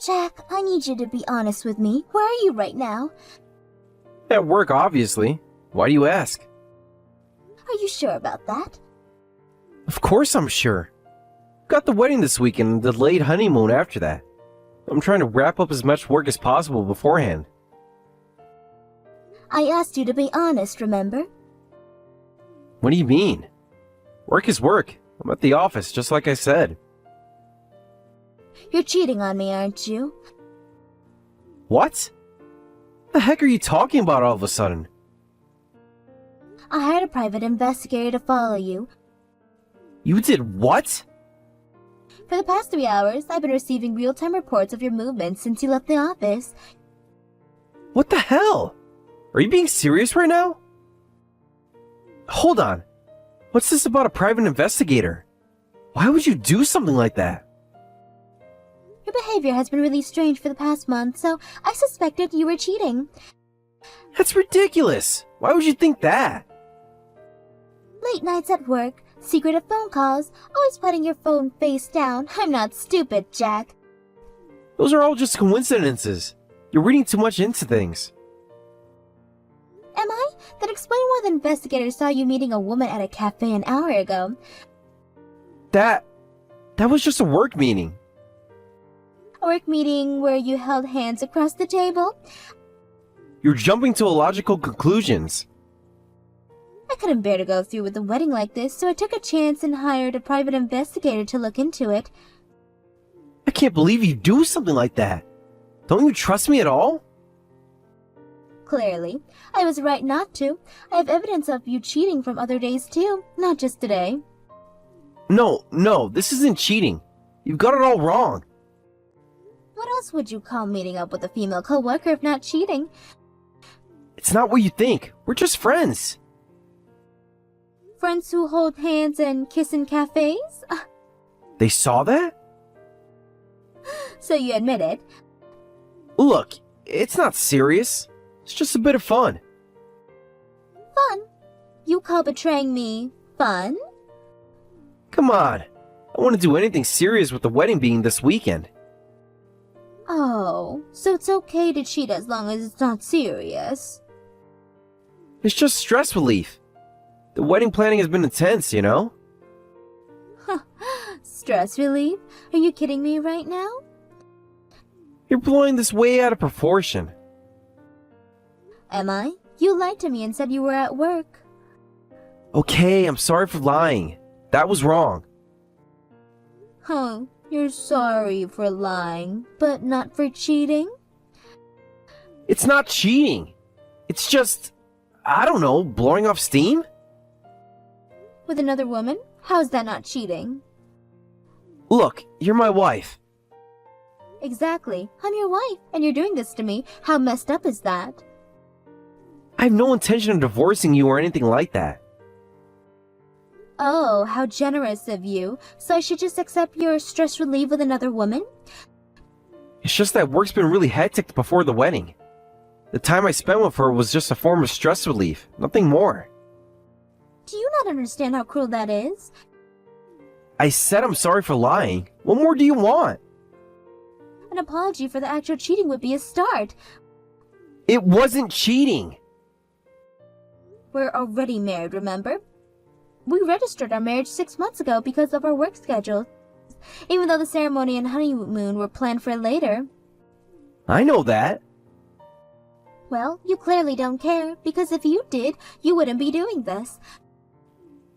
Jack, I need you to be honest with me. Where are you right now? At work, obviously. Why do you ask? Are you sure about that? Of course I'm sure. Got the wedding this weekend and the delayed honeymoon after that. I'm trying to wrap up as much work as possible beforehand. I asked you to be honest, remember? What do you mean? Work is work. I'm at the office, just like I said. You're cheating on me, aren't you? What? The heck are you talking about all of a sudden? I hired a private investigator to follow you. You did what? For the past 3 hours, I've been receiving real-time reports of your movements since you left the office. What the hell? Are you being serious right now? Hold on. What's this about a private investigator? Why would you do something like that? Your behavior has been really strange for the past month, so I suspected you were cheating. That's ridiculous. Why would you think that? Late nights at work, secretive phone calls, always putting your phone face down. I'm not stupid, Jack. Those are all just coincidences. You're reading too much into things. Am I? Then explain why the investigator saw you meeting a woman at a cafe an hour ago. That was just a work meeting. A work meeting where you held hands across the table? You're jumping to illogical conclusions. I couldn't bear to go through with the wedding like this, so I took a chance and hired a private investigator to look into it. I can't believe you do something like that. Don't you trust me at all? Clearly. I was right not to. I have evidence of you cheating from other days too, not just today. No, this isn't cheating. You've got it all wrong. What else would you call meeting up with a female coworker if not cheating? It's not what you think. We're just friends. Friends who hold hands and kiss in cafes? They saw that? So you admit it. Look, it's not serious. It's just a bit of fun. Fun? You call betraying me fun? Come on. I want to do anything serious with the wedding being this weekend. Oh, so it's okay to cheat as long as it's not serious. It's just stress relief. The wedding planning has been intense, you know? Stress relief? Are you kidding me right now? You're blowing this way out of proportion. Am I? You lied to me and said you were at work. Okay, I'm sorry for lying. That was wrong. Huh, you're sorry for lying, but not for cheating? It's not cheating. It's just, I don't know, blowing off steam? With another woman? How's that not cheating? Look, you're my wife. Exactly. I'm your wife, and you're doing this to me. How messed up is that? I have no intention of divorcing you or anything like that. Oh, how generous of you. So I should just accept your stress relief with another woman? It's just that work's been really hectic before the wedding. The time I spent with her was just a form of stress relief, nothing more. Do you not understand how cruel that is? I said I'm sorry for lying. What more do you want? An apology for the actual cheating would be a start. It wasn't cheating. We're already married, remember? We registered our marriage 6 months ago because of our work schedule, even though the ceremony and honeymoon were planned for later. I know that. Well, you clearly don't care, because if you did, you wouldn't be doing this.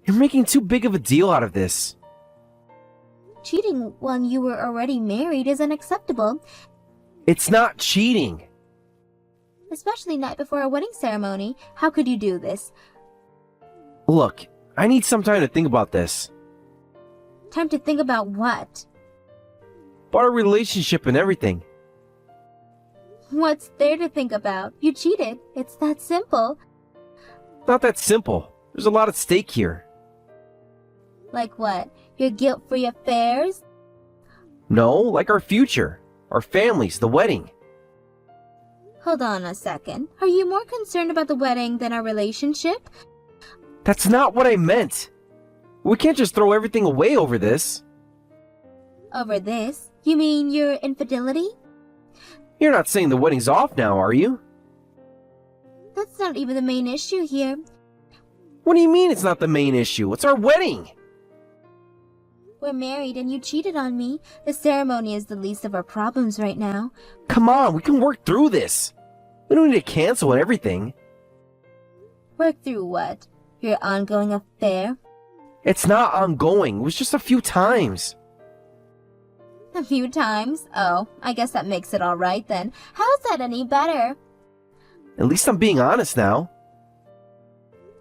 You're making too big of a deal out of this. Cheating when you were already married is unacceptable, It's not cheating. especially night before a wedding ceremony. How could you do this? Look, I need some time to think about this. Time to think about what? About our relationship and everything. What's there to think about? You cheated. It's that simple. Not that simple. There's a lot at stake here. Like what? Your guilt-free affairs? No, like our future. Our families, the wedding. Hold on a second. Are you more concerned about the wedding than our relationship? That's not what I meant. We can't just throw everything away over this. Over this? You mean your infidelity? You're not saying the wedding's off now, are you? That's not even the main issue here. What do you mean it's not the main issue? It's our wedding! We're married and you cheated on me. The ceremony is the least of our problems right now. Come on, we can work through this. We don't need to cancel and everything. Work through what? Your ongoing affair? It's not ongoing. It was just a few times. A few times? Oh, I guess that makes it all right then. How's that any better? At least I'm being honest now.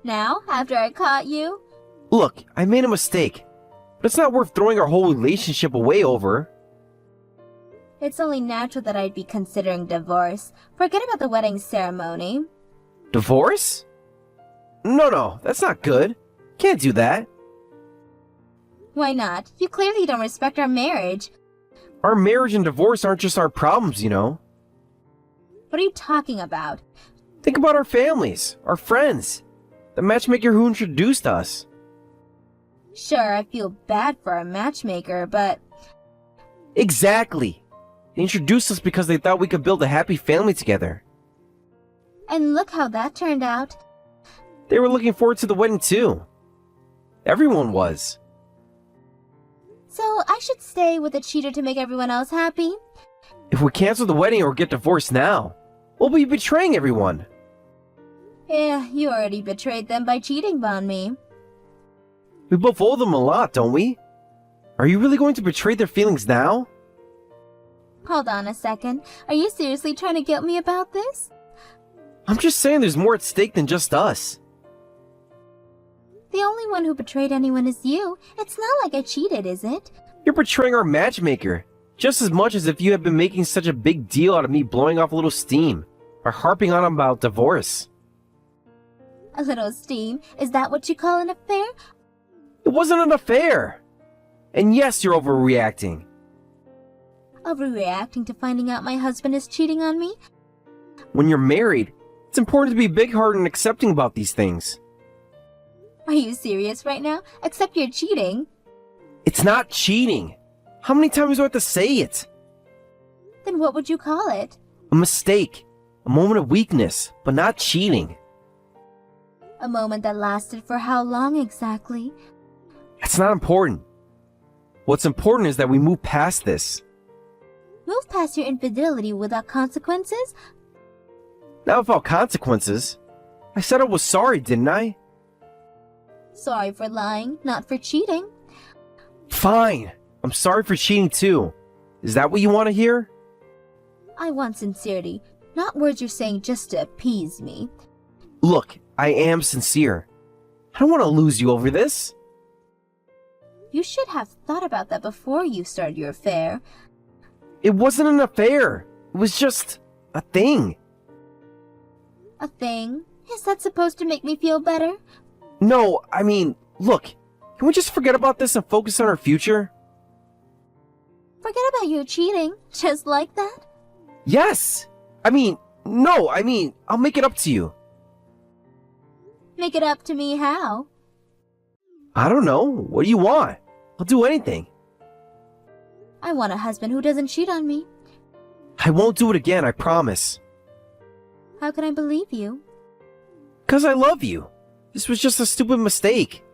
Now, after I caught you? Look, I made a mistake. But it's not worth throwing our whole relationship away over. It's only natural that I'd be considering divorce. Forget about the wedding ceremony. Divorce? No, that's not good. Can't do that. Why not? You clearly don't respect our marriage. Our marriage and divorce aren't just our problems, you know. What are you talking about? Think about our families, our friends, the matchmaker who introduced us. Sure, I feel bad for our matchmaker, but... Exactly. They introduced us because they thought we could build a happy family together. And look how that turned out. They were looking forward to the wedding too. Everyone was. So I should stay with the cheater to make everyone else happy? If we cancel the wedding or get divorced now, we'll be betraying everyone. Yeah, you already betrayed them by cheating on me. We both owe them a lot, don't we? Are you really going to betray their feelings now? Hold on a second. Are you seriously trying to guilt me about this? I'm just saying there's more at stake than just us. The only one who betrayed anyone is you. It's not like I cheated, is it? You're betraying our matchmaker, just as much as if you had been making such a big deal out of me blowing off a little steam, or harping on about divorce. A little steam? Is that what you call an affair? It wasn't an affair! And yes, you're overreacting. Overreacting to finding out my husband is cheating on me? When you're married, it's important to be big-hearted and accepting about these things. Are you serious right now? Except you're cheating. It's not cheating. How many times do I have to say it? Then what would you call it? A mistake. A moment of weakness, but not cheating. A moment that lasted for how long exactly? That's not important. What's important is that we move past this. Move past your infidelity without consequences? Not without consequences. I said I was sorry, didn't I? Sorry for lying, not for cheating. Fine. I'm sorry for cheating too. Is that what you want to hear? I want sincerity, not words you're saying just to appease me. Look, I am sincere. I don't want to lose you over this. You should have thought about that before you started your affair. It wasn't an affair. It was just a thing. A thing? Is that supposed to make me feel better? No, I mean, look, can we just forget about this and focus on our future? Forget about you cheating, just like that? Yes! No, I'll make it up to you. Make it up to me how? I don't know. What do you want? I'll do anything. I want a husband who doesn't cheat on me. I won't do it again, I promise. How can I believe you? 'Cause I love you. This was just a stupid mistake.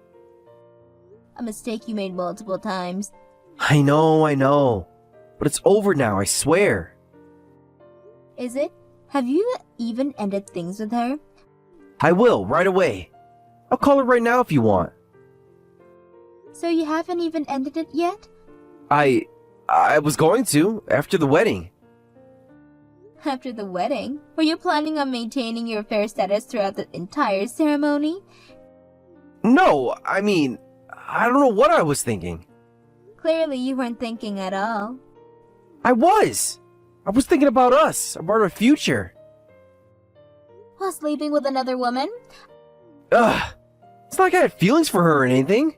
A mistake you made multiple times. I know. But it's over now, I swear. Is it? Have you even ended things with her? I will, right away. I'll call her right now if you want. So you haven't even ended it yet? I was going to, after the wedding. After the wedding? Were you planning on maintaining your affair status throughout the entire ceremony? No, I don't know what I was thinking. Clearly you weren't thinking at all. I was thinking about us, about our future. While sleeping with another woman? Ugh, it's not like I had feelings for her or anything.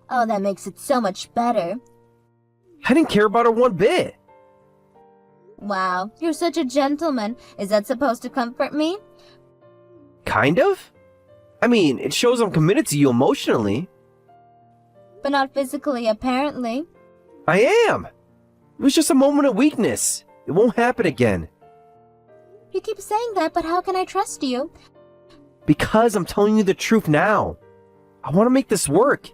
Oh, that makes it so much better. I didn't care about her one bit. Wow, you're such a gentleman. Is that supposed to comfort me? Kind of? It shows I'm committed to you emotionally. But not physically, apparently. I am. It was just a moment of weakness. It won't happen again. You keep saying that, but how can I trust you? Because I'm telling you the truth now. I want to make this work.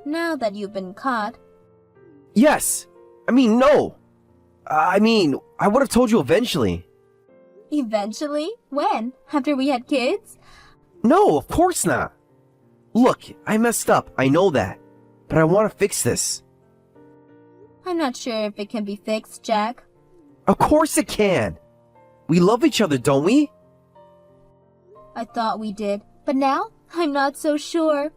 Now that you've been caught. Yes. No. I would have told you eventually. Eventually? When? After we had kids? No, of course not. Look, I messed up. I know that. But I want to fix this. I'm not sure if it can be fixed, Jack. Of course it can. We love each other, don't we? I thought we did, but now I'm not so sure.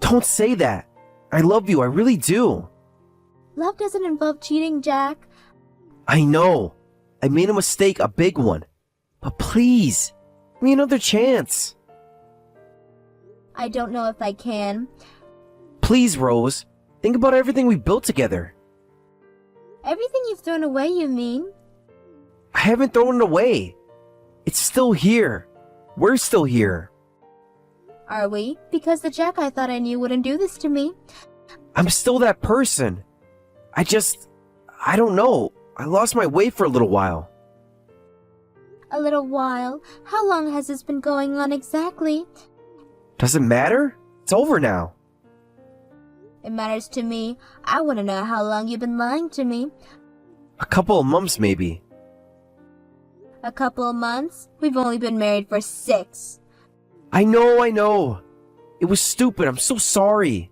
Don't say that. I love you, I really do. Love doesn't involve cheating, Jack. I know. I made a mistake, a big one. But please, give me another chance. I don't know if I can. Please, Rose. Think about everything we built together. Everything you've thrown away, you mean? I haven't thrown it away. It's still here. We're still here. Are we? Because the Jack I thought I knew wouldn't do this to me. I'm still that person. I don't know. I lost my way for a little while. A little while? How long has this been going on exactly? Does it matter? It's over now. It matters to me. I want to know how long you've been lying to me. A couple of months, maybe. A couple of months? We've only been married for 6. I know. It was stupid. I'm so sorry.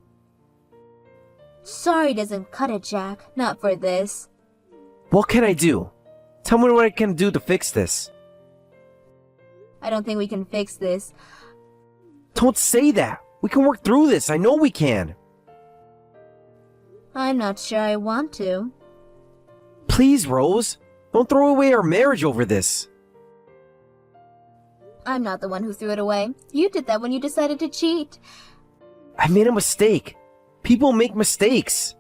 Sorry doesn't cut it, Jack. Not for this. What can I do? Tell me what I can do to fix this. I don't think we can fix this. Don't say that. We can work through this. I know we can. I'm not sure I want to. Please, Rose. Don't throw away our marriage over this. I'm not the one who threw it away. You did that when you decided to cheat. I made a mistake. People make mistakes.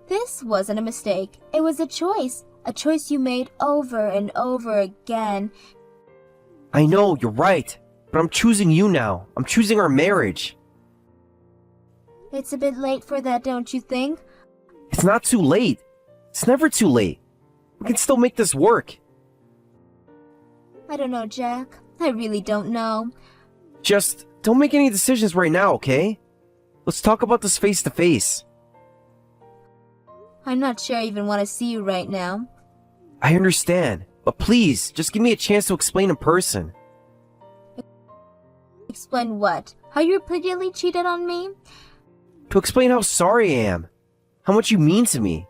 This wasn't a mistake. It was a choice. A choice you made over and over again. I know, you're right. But I'm choosing you now. I'm choosing our marriage. It's a bit late for that, don't you think? It's not too late. It's never too late. We can still make this work. I don't know, Jack. I really don't know. Just don't make any decisions right now, okay? Let's talk about this face to face. I'm not sure I even want to see you right now. I understand, but please, just give me a chance to explain in person. Explain what? How you repeatedly cheated on me? To explain how sorry I am. How much you mean to me.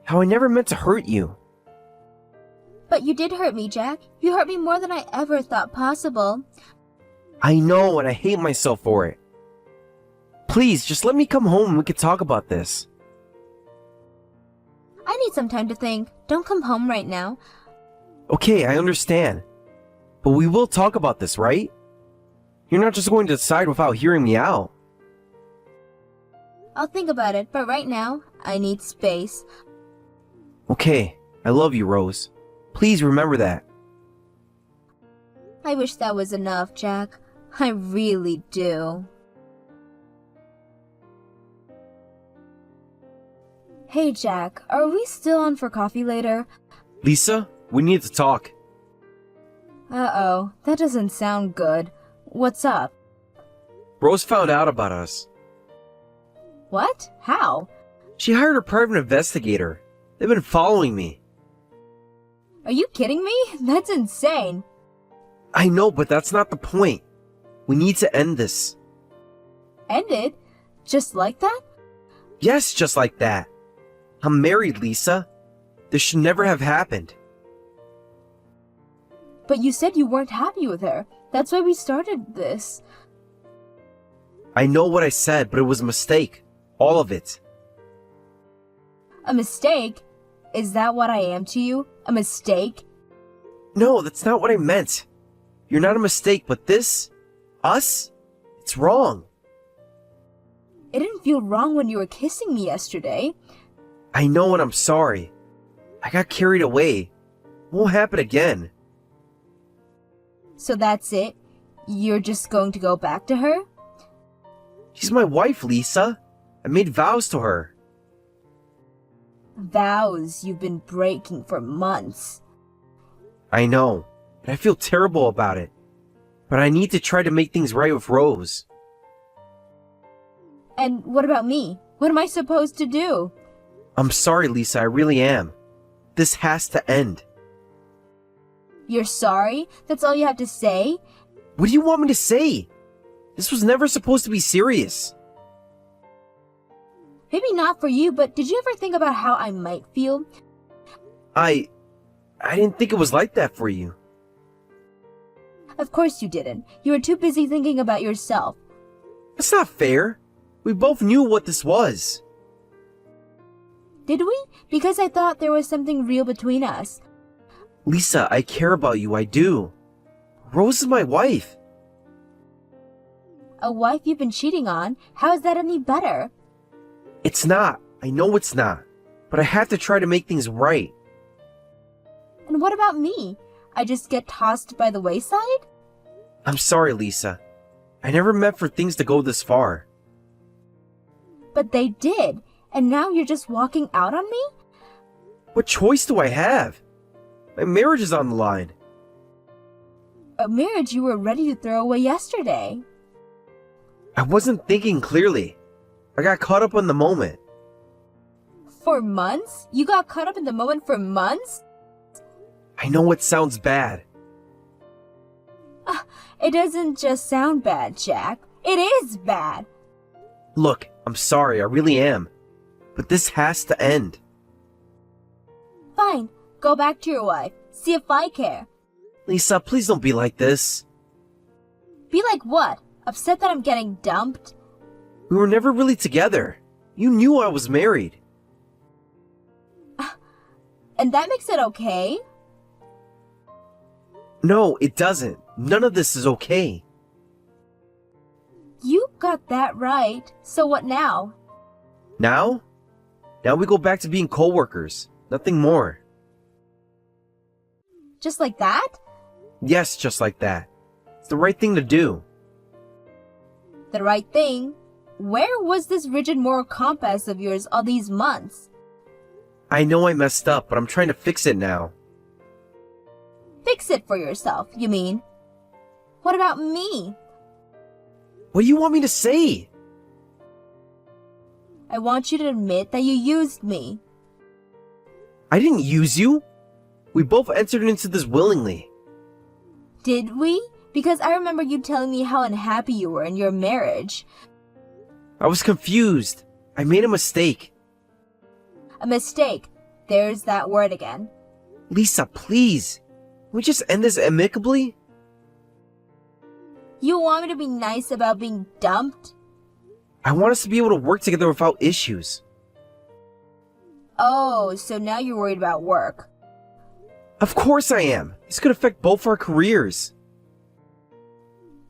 How I never meant to hurt you. But you did hurt me, Jack. You hurt me more than I ever thought possible. I know, and I hate myself for it. Please, just let me come home and we can talk about this. I need some time to think. Don't come home right now. Okay, I understand. But we will talk about this, right? You're not just going to decide without hearing me out. I'll think about it, but right now, I need space. Okay, I love you, Rose. Please remember that. I wish that was enough, Jack. I really do. Hey, Jack, are we still on for coffee later? Lisa, we need to talk. Uh-oh, that doesn't sound good. What's up? Rose found out about us. What? How? She hired a private investigator. They've been following me. Are you kidding me? That's insane. I know, but that's not the point. We need to end this. End it? Just like that? Yes, just like that. I'm married, Lisa. This should never have happened. But you said you weren't happy with her. That's why we started this. I know what I said, but it was a mistake. All of it. A mistake? Is that what I am to you? A mistake? No, that's not what I meant. You're not a mistake, but this... us? It's wrong. It didn't feel wrong when you were kissing me yesterday. I know and I'm sorry. I got carried away. Won't happen again. So that's it? You're just going to go back to her? She's my wife, Lisa. I made vows to her. Vows you've been breaking for months. I know, and I feel terrible about it. But I need to try to make things right with Rose. And what about me? What am I supposed to do? I'm sorry, Lisa, I really am. This has to end. You're sorry? That's all you have to say? What do you want me to say? This was never supposed to be serious. Maybe not for you, but did you ever think about how I might feel? I didn't think it was like that for you. Of course you didn't. You were too busy thinking about yourself. That's not fair. We both knew what this was. Did we? Because I thought there was something real between us. Lisa, I care about you, I do. Rose is my wife. A wife you've been cheating on? How is that any better? It's not. I know it's not. But I have to try to make things right. And what about me? I just get tossed by the wayside? I'm sorry, Lisa. I never meant for things to go this far. But they did, and now you're just walking out on me? What choice do I have? My marriage is on the line. A marriage you were ready to throw away yesterday. I wasn't thinking clearly. I got caught up in the moment. For months? You got caught up in the moment for months? I know it sounds bad. It doesn't just sound bad, Jack. It is bad. Look, I'm sorry, I really am. But this has to end. Fine, go back to your wife. See if I care. Lisa, please don't be like this. Be like what? Upset that I'm getting dumped? We were never really together. You knew I was married. And that makes it okay? No, it doesn't. None of this is okay. You got that right. So what now? Now? Now we go back to being co-workers. Nothing more. Just like that? Yes, just like that. It's the right thing to do. The right thing? Where was this rigid moral compass of yours all these months? I know I messed up, but I'm trying to fix it now. Fix it for yourself, you mean? What about me? What do you want me to say? I want you to admit that you used me. I didn't use you. We both entered into this willingly. Did we? Because I remember you telling me how unhappy you were in your marriage. I was confused. I made a mistake. A mistake. There's that word again. Lisa, please. Can we just end this amicably? You want me to be nice about being dumped? I want us to be able to work together without issues. Oh, so now you're worried about work. Of course I am. This could affect both our careers.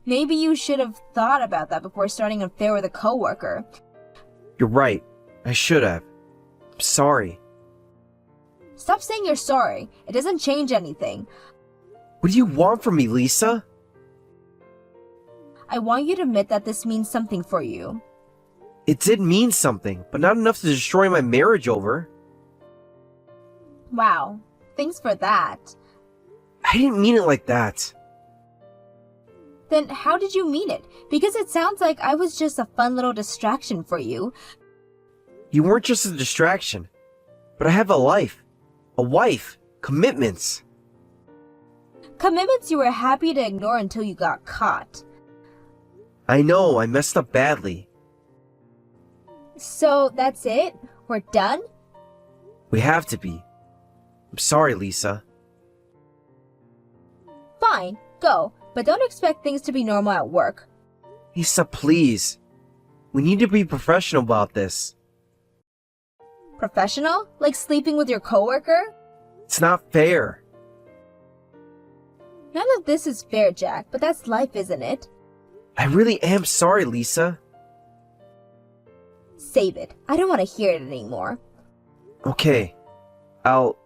Maybe you should have thought about that before starting an affair with a coworker. You're right. I should have. I'm sorry. Stop saying you're sorry. It doesn't change anything. What do you want from me, Lisa? I want you to admit that this means something for you. It did mean something, but not enough to destroy my marriage over. Wow. Thanks for that. I didn't mean it like that. Then how did you mean it? Because it sounds like I was just a fun little distraction for you. You weren't just a distraction. But I have a life. A wife. Commitments. Commitments you were happy to ignore until you got caught. I know, I messed up badly. So that's it? We're done? We have to be. I'm sorry, Lisa. Fine, go. But don't expect things to be normal at work. Lisa, please. We need to be professional about this. Professional? Like sleeping with your coworker? It's not fair. None of this is fair, Jack, but that's life, isn't it? I really am sorry, Lisa. Save it. I don't want to hear it anymore. Okay. I'll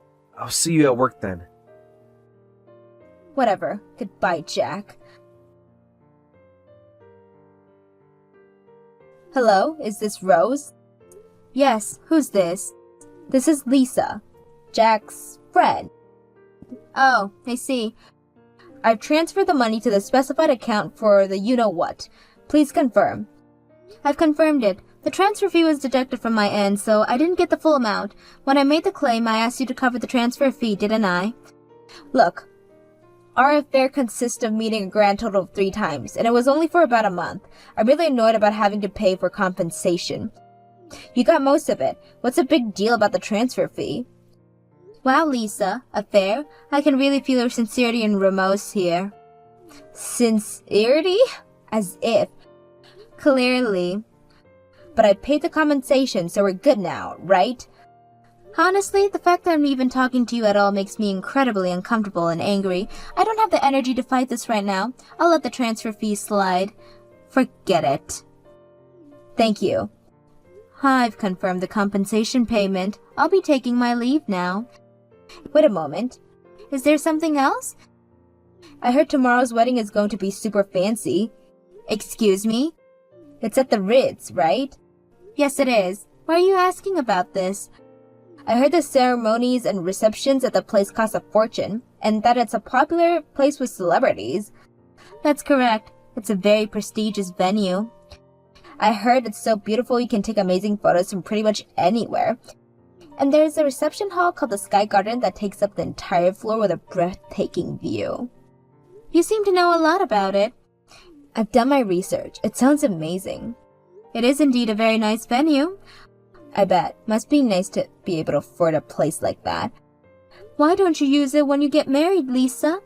see you at work then. Whatever. Goodbye, Jack. Hello, is this Rose? Yes, who's this? This is Lisa, Jack's friend. Oh, I see. I've transferred the money to the specified account for the you-know-what. Please confirm. I've confirmed it. The transfer fee was deducted from my end, so I didn't get the full amount. When I made the claim, I asked you to cover the transfer fee, didn't I? Look, our affair consists of meeting a grand total of 3 times, and it was only for about a month. I'm really annoyed about having to pay for compensation. You got most of it. What's a big deal about the transfer fee? Wow, Lisa, affair? I can really feel your sincerity and remorse here. Sincerity? As if. Clearly. But I paid the compensation, so we're good now, right? Honestly, the fact that I'm even talking to you at all makes me incredibly uncomfortable and angry. I don't have the energy to fight this right now. I'll let the transfer fee slide. Forget it. Thank you. I've confirmed the compensation payment. I'll be taking my leave now. Wait a moment. Is there something else? I heard tomorrow's wedding is going to be super fancy. Excuse me? It's at the Ritz, right? Yes, it is. Why are you asking about this? I heard the ceremonies and receptions at the place cost a fortune, and that it's a popular place with celebrities. That's correct. It's a very prestigious venue. I heard it's so beautiful you can take amazing photos from pretty much anywhere. And there's a reception hall called the Sky Garden that takes up the entire floor with a breathtaking view. You seem to know a lot about it. I've done my research. It sounds amazing. It is indeed a very nice venue. I bet. Must be nice to be able to afford a place like that. Why don't you use it when you get married, Lisa?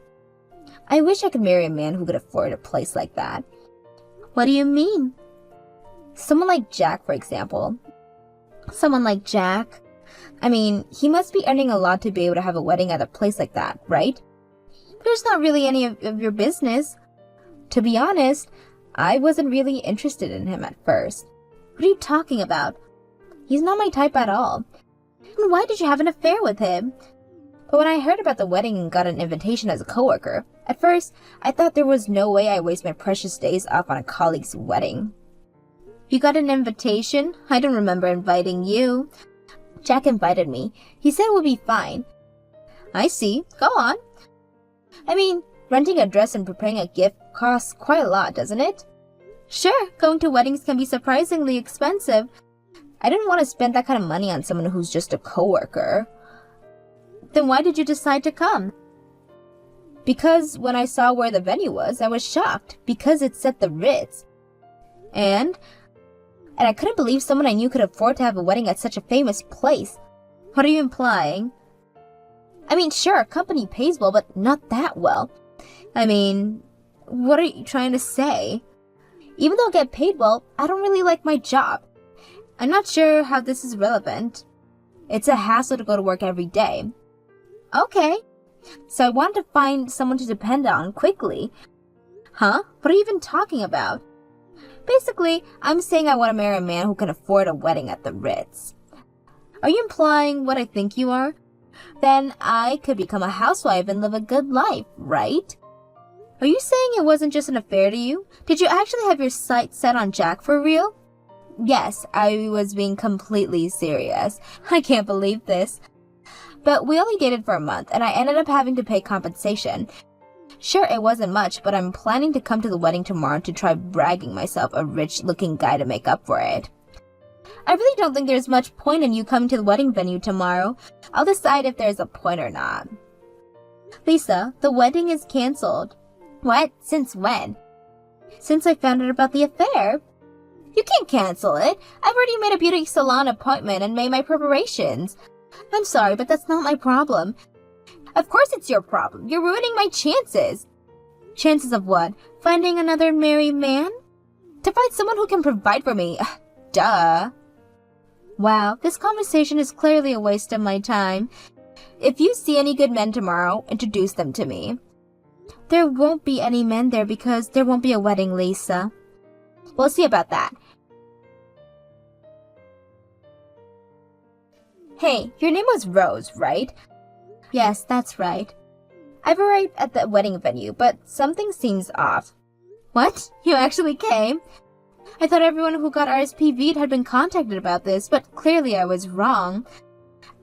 I wish I could marry a man who could afford a place like that. What do you mean? Someone like Jack, for example. Someone like Jack? I mean, he must be earning a lot to be able to have a wedding at a place like that, right? But it's not really any of your business. To be honest, I wasn't really interested in him at first. What are you talking about? He's not my type at all. And why did you have an affair with him? But when I heard about the wedding and got an invitation as a coworker, at first, I thought there was no way I'd waste my precious days off on a colleague's wedding. You got an invitation? I don't remember inviting you. Jack invited me. He said it would be fine. I see. Go on. I mean, renting a dress and preparing a gift costs quite a lot, doesn't it? Sure, going to weddings can be surprisingly expensive. I didn't want to spend that kind of money on someone who's just a coworker. Then why did you decide to come? Because when I saw where the venue was, I was shocked, because it's at the Ritz. And I couldn't believe someone I knew could afford to have a wedding at such a famous place. What are you implying? I mean, sure, a company pays well, but not that well. I mean, what are you trying to say? Even though I get paid well, I don't really like my job. I'm not sure how this is relevant. It's a hassle to go to work every day. Okay. So I wanted to find someone to depend on quickly. Huh? What are you even talking about? Basically, I'm saying I want to marry a man who can afford a wedding at the Ritz. Are you implying what I think you are? Then I could become a housewife and live a good life, right? Are you saying it wasn't just an affair to you? Did you actually have your sights set on Jack for real? Yes, I was being completely serious. I can't believe this. But we only dated for a month, and I ended up having to pay compensation. Sure, it wasn't much, but I'm planning to come to the wedding tomorrow to try bragging myself a rich-looking guy to make up for it. I really don't think there's much point in you coming to the wedding venue tomorrow. I'll decide if there's a point or not. Lisa, the wedding is canceled. What? Since when? Since I found out about the affair. You can't cancel it. I've already made a beauty salon appointment and made my preparations. I'm sorry, but that's not my problem. Of course it's your problem. You're ruining my chances. Chances of what? Finding another married man? To find someone who can provide for me. Duh. Wow, this conversation is clearly a waste of my time. If you see any good men tomorrow, introduce them to me. There won't be any men there because there won't be a wedding, Lisa. We'll see about that. Hey, your name was Rose, right? Yes, that's right. I've arrived at the wedding venue, but something seems off. What? You actually came? I thought everyone who got RSVP'd had been contacted about this, but clearly I was wrong.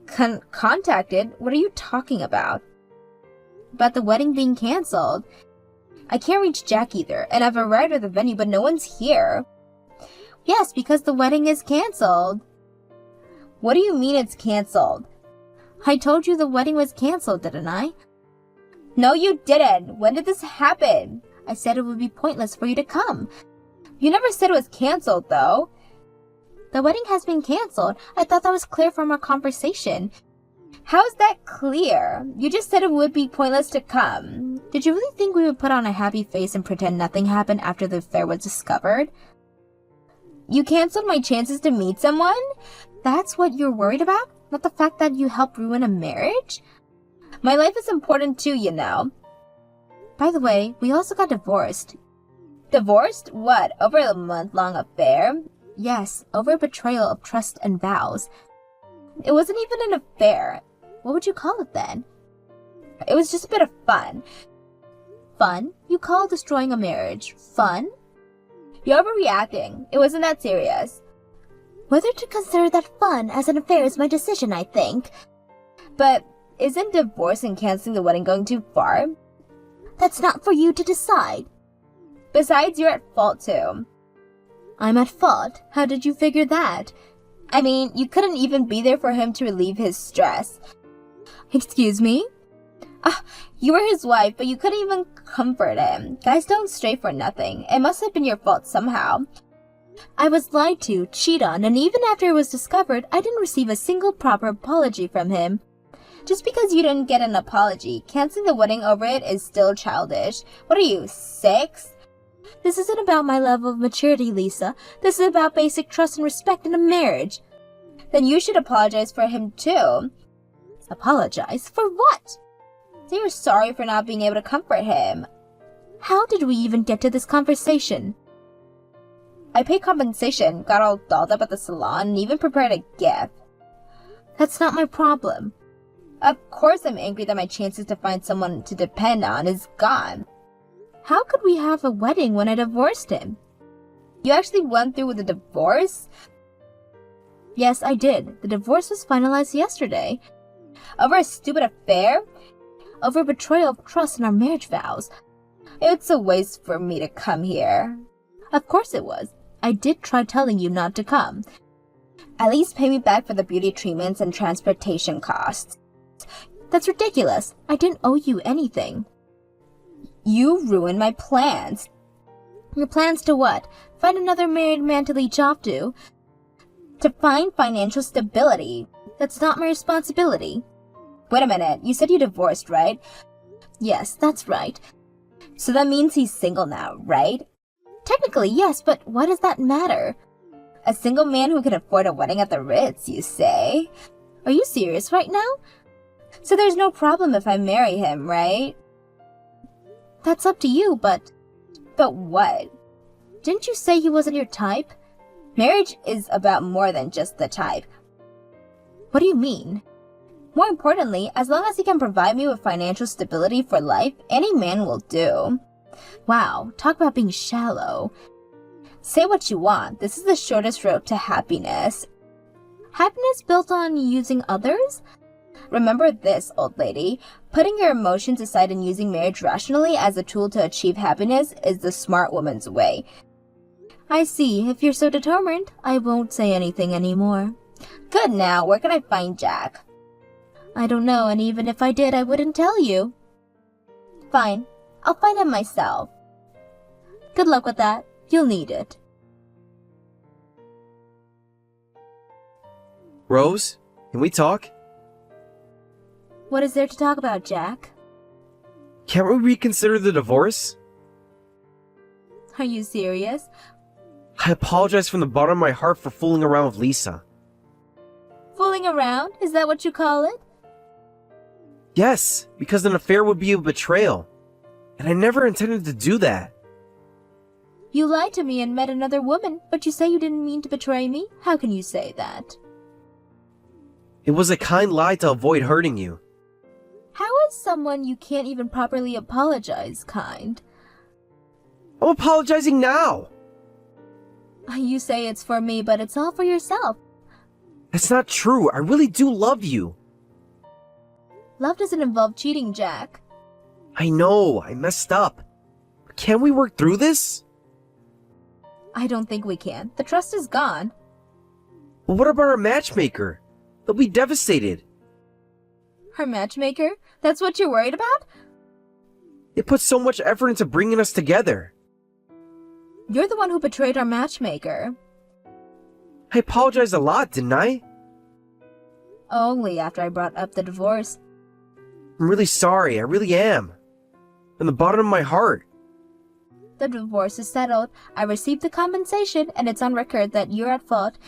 Contacted? What are you talking about? About the wedding being cancelled. I can't reach Jack either, and I've arrived at the venue, but no one's here. Yes, because the wedding is cancelled. What do you mean it's cancelled? I told you the wedding was cancelled, didn't I? No, you didn't. When did this happen? I said it would be pointless for you to come. You never said it was cancelled, though. The wedding has been cancelled. I thought that was clear from our conversation. How is that clear? You just said it would be pointless to come. Did you really think we would put on a happy face and pretend nothing happened after the affair was discovered? You cancelled my chances to meet someone? That's what you're worried about? Not the fact that you helped ruin a marriage? My life is important too, you know. By the way, we also got divorced. Divorced? What, over a month-long affair? Yes, over betrayal of trust and vows. It wasn't even an affair. What would you call it then? It was just a bit of fun. Fun? You call destroying a marriage fun? You're overreacting. It wasn't that serious. Whether to consider that fun as an affair is my decision, I think. But isn't divorce and canceling the wedding going too far? That's not for you to decide. Besides, you're at fault too. I'm at fault? How did you figure that? I mean, you couldn't even be there for him to relieve his stress. Excuse me? You were his wife, but you couldn't even comfort him. Guys don't stray for nothing. It must have been your fault somehow. I was lied to, cheated on, and even after it was discovered, I didn't receive a single proper apology from him. Just because you didn't get an apology, canceling the wedding over it is still childish. What are you, 6? This isn't about my level of maturity, Lisa. This is about basic trust and respect in a marriage. Then you should apologize for him too. Apologize? For what? Say you're sorry for not being able to comfort him. How did we even get to this conversation? I paid compensation, got all dolled up at the salon, and even prepared a gift. That's not my problem. Of course I'm angry that my chances to find someone to depend on is gone. How could we have a wedding when I divorced him? You actually went through with the divorce? Yes, I did. The divorce was finalized yesterday. Over a stupid affair? Over betrayal of trust in our marriage vows. It's a waste for me to come here. Of course it was. I did try telling you not to come. At least pay me back for the beauty treatments and transportation costs. That's ridiculous. I didn't owe you anything. You ruined my plans. Your plans to what? Find another married man to leech off to? To find financial stability. That's not my responsibility. Wait a minute, you said you divorced, right? Yes, that's right. So that means he's single now, right? Technically, yes, but why does that matter? A single man who can afford a wedding at the Ritz, you say? Are you serious right now? So there's no problem if I marry him, right? That's up to you, but what? Didn't you say he wasn't your type? Marriage is about more than just the type. What do you mean? More importantly, as long as he can provide me with financial stability for life, any man will do. Wow, talk about being shallow. Say what you want, this is the shortest road to happiness. Happiness built on using others? Remember this, old lady. Putting your emotions aside and using marriage rationally as a tool to achieve happiness is the smart woman's way. I see. If you're so determined, I won't say anything anymore. Good now, where can I find Jack? I don't know, and even if I did, I wouldn't tell you. Fine. I'll find him myself. Good luck with that. You'll need it. Rose, can we talk? What is there to talk about, Jack? Can't we reconsider the divorce? Are you serious? I apologize from the bottom of my heart for fooling around with Lisa. Fooling around? Is that what you call it? Yes, because an affair would be a betrayal. And I never intended to do that. You lied to me and met another woman, but you say you didn't mean to betray me? How can you say that? It was a kind lie to avoid hurting you. How is someone you can't even properly apologize kind? I'm apologizing now. You say it's for me, but it's all for yourself. That's not true. I really do love you. Love doesn't involve cheating, Jack. I know, I messed up. Can we work through this? I don't think we can. The trust is gone. But what about our matchmaker? They'll be devastated. Our matchmaker? That's what you're worried about? They put so much effort into bringing us together. You're the one who betrayed our matchmaker. I apologized a lot, didn't I? Only after I brought up the divorce. I'm really sorry, I really am. From the bottom of my heart. The divorce is settled. I received the compensation, and it's on record that you're at fault.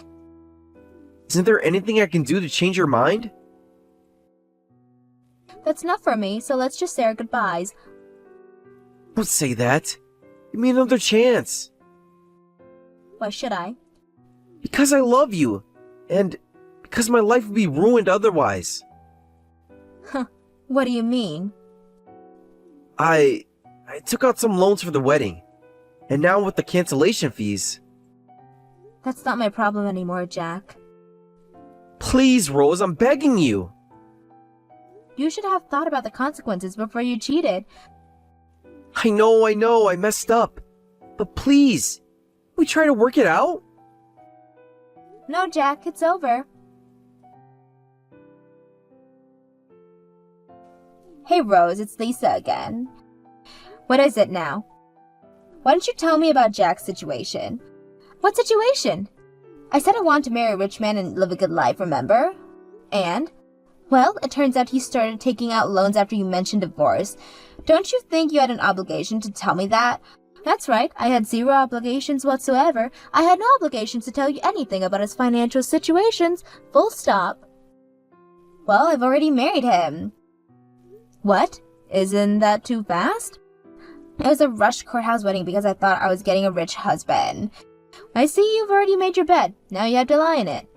Isn't there anything I can do to change your mind? That's enough for me, so let's just say our goodbyes. Don't say that. Give me another chance. Why should I? Because I love you. And because my life would be ruined otherwise. What do you mean? I took out some loans for the wedding. And now with the cancellation fees. That's not my problem anymore, Jack. Please, Rose, I'm begging you. You should have thought about the consequences before you cheated. I know, I messed up. But please, we try to work it out? No, Jack, it's over. Hey, Rose, it's Lisa again. What is it now? Why don't you tell me about Jack's situation? What situation? I said I want to marry a rich man and live a good life, remember? And? Well, it turns out he started taking out loans after you mentioned divorce. Don't you think you had an obligation to tell me that? That's right, I had zero obligations whatsoever. I had no obligations to tell you anything about his financial situations. Full stop. Well, I've already married him. What? Isn't that too fast? It was a rushed courthouse wedding because I thought I was getting a rich husband. I see you've already made your bed. Now you have to lie in it.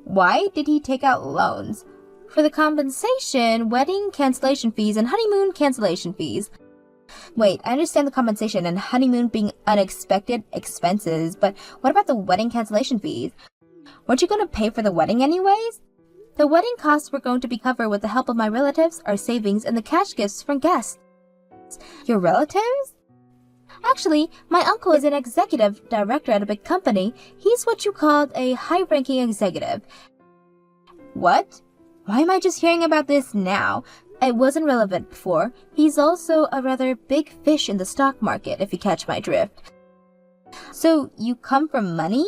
Why did he take out loans? For the compensation, wedding cancellation fees, and honeymoon cancellation fees. Wait, I understand the compensation and honeymoon being unexpected expenses, but what about the wedding cancellation fees? Weren't you going to pay for the wedding anyways? The wedding costs were going to be covered with the help of my relatives, our savings, and the cash gifts from guests. Your relatives? Actually, my uncle is an executive director at a big company. He's what you called a high-ranking executive. What? Why am I just hearing about this now? It wasn't relevant before. He's also a rather big fish in the stock market, if you catch my drift. So, you come from money?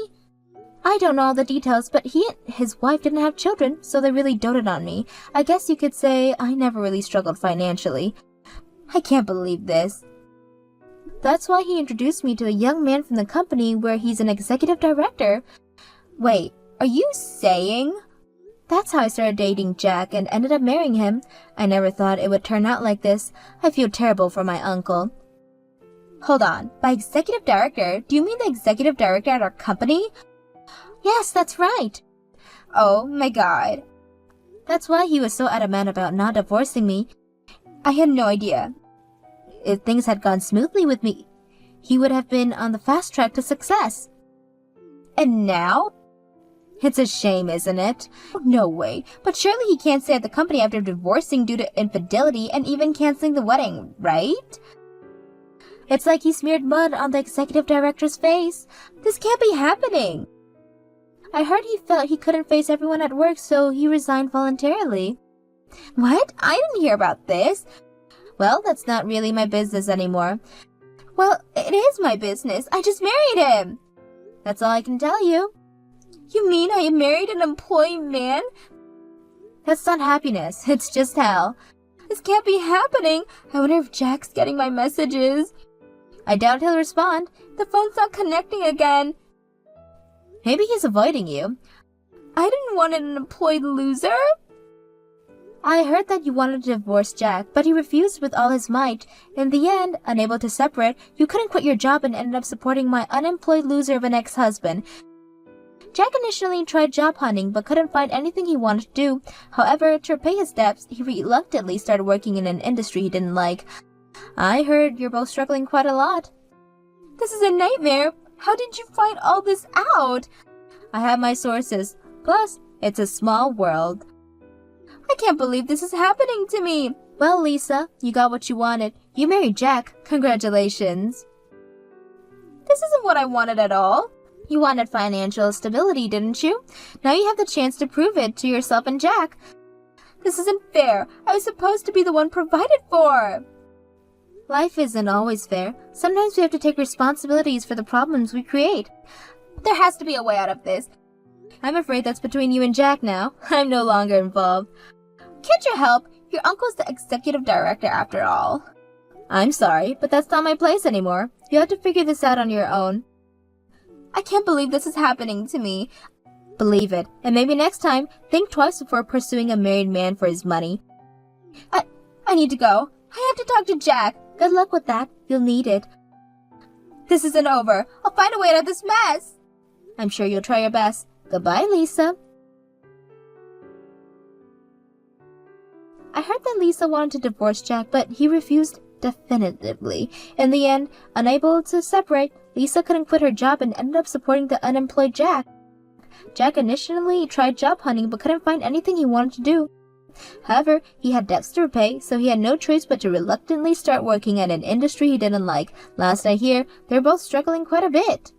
I don't know all the details, but he and his wife didn't have children, so they really doted on me. I guess you could say I never really struggled financially. I can't believe this. That's why he introduced me to a young man from the company where he's an executive director. Wait, are you saying? That's how I started dating Jack and ended up marrying him. I never thought it would turn out like this. I feel terrible for my uncle. Hold on, by executive director, do you mean the executive director at our company? Yes, that's right. Oh my god. That's why he was so adamant about not divorcing me. I had no idea. If things had gone smoothly with me, he would have been on the fast track to success. And now? It's a shame, isn't it? No way. But surely he can't stay at the company after divorcing due to infidelity and even canceling the wedding, right? It's like he smeared mud on the executive director's face. This can't be happening. I heard he felt he couldn't face everyone at work, so he resigned voluntarily. What? I didn't hear about this. Well, that's not really my business anymore. Well, it is my business. I just married him. That's all I can tell you. You mean I married an employee man? That's not happiness. It's just hell. This can't be happening. I wonder if Jack's getting my messages. I doubt he'll respond. The phone's not connecting again. Maybe he's avoiding you. I didn't want an employed loser. I heard that you wanted to divorce Jack, but he refused with all his might. In the end, unable to separate, you couldn't quit your job and ended up supporting my unemployed loser of an ex-husband. Jack initially tried job hunting, but couldn't find anything he wanted to do. However, to repay his debts, he reluctantly started working in an industry he didn't like. I heard you're both struggling quite a lot. This is a nightmare. How did you find all this out? I have my sources. Plus, It's a small world. I can't believe this is happening to me. Well, Lisa, you got what you wanted. You married Jack. Congratulations. This isn't what I wanted at all. You wanted financial stability, didn't you? Now you have the chance to prove it to yourself and Jack. This isn't fair. I was supposed to be the one provided for. Life isn't always fair. Sometimes we have to take responsibilities for the problems we create. There has to be a way out of this. I'm afraid that's between you and Jack now. I'm no longer involved. Can't you help? Your uncle's the executive director after all. I'm sorry, but that's not my place anymore. You have to figure this out on your own. I can't believe this is happening to me. Believe it, and maybe next time, think twice before pursuing a married man for his money. I need to go. I have to talk to Jack. Good luck with that. You'll need it. This isn't over. I'll find a way out of this mess. I'm sure you'll try your best. Goodbye, Lisa. I heard that Lisa wanted to divorce Jack, but he refused definitively. In the end, unable to separate, Lisa couldn't quit her job and ended up supporting the unemployed Jack. Jack initially tried job hunting but couldn't find anything he wanted to do. However, he had debts to repay, so he had no choice but to reluctantly start working at an industry he didn't like. Last I hear, they're both struggling quite a bit.